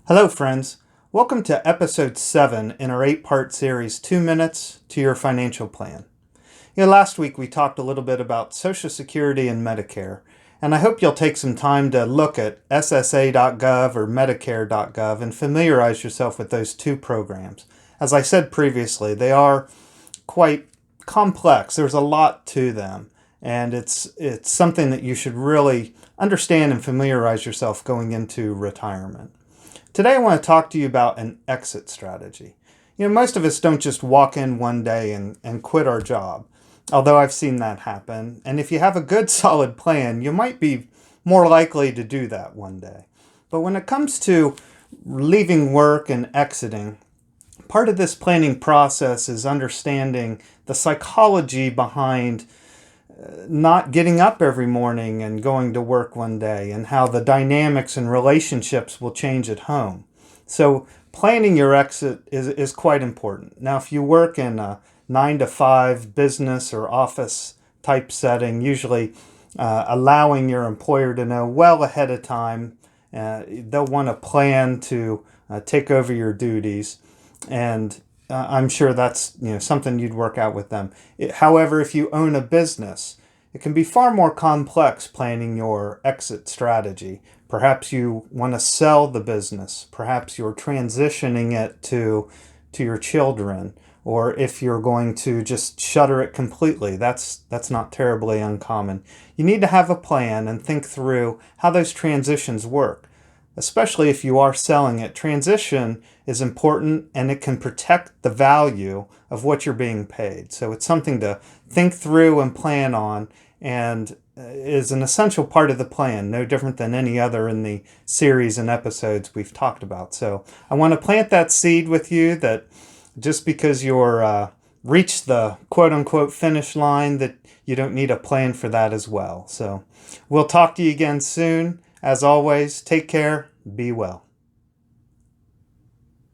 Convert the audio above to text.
Hello, friends. Welcome to episode 7 in our 8-part series, 2 Minutes to Your Financial Plan. Last week we talked a little bit about Social Security and Medicare, and I hope you'll take some time to look at SSA.gov or Medicare.gov and familiarize yourself with those two programs. As I said previously, they are quite complex. There's a lot to them, and it's something that you should really understand and familiarize yourself going into retirement. Today I want to talk to you about an exit strategy. Most of us don't just walk in one day and quit our job, although I've seen that happen. And if you have a good solid plan, you might be more likely to do that one day. But when it comes to leaving work and exiting, part of this planning process is understanding the psychology behind not getting up every morning and going to work one day, and how the dynamics and relationships will change at home. So planning your exit is quite important. Now, if you work in a 9-to-5 business or office type setting, usually allowing your employer to know well ahead of time, they'll want to plan to take over your duties, and I'm sure that's something you'd work out with them. However, if you own a business, it can be far more complex planning your exit strategy. Perhaps you want to sell the business. Perhaps you're transitioning it to your children. Or if you're going to just shutter it completely, that's not terribly uncommon. You need to have a plan and think through how those transitions work. Especially if you are selling it, transition is important, and it can protect the value of what you're being paid. So it's something to think through and plan on, and is an essential part of the plan, no different than any other in the series and episodes we've talked about. So I want to plant that seed with you that just because you're reached the quote-unquote finish line, that you don't need a plan for that as well. So we'll talk to you again soon. As always, take care, be well.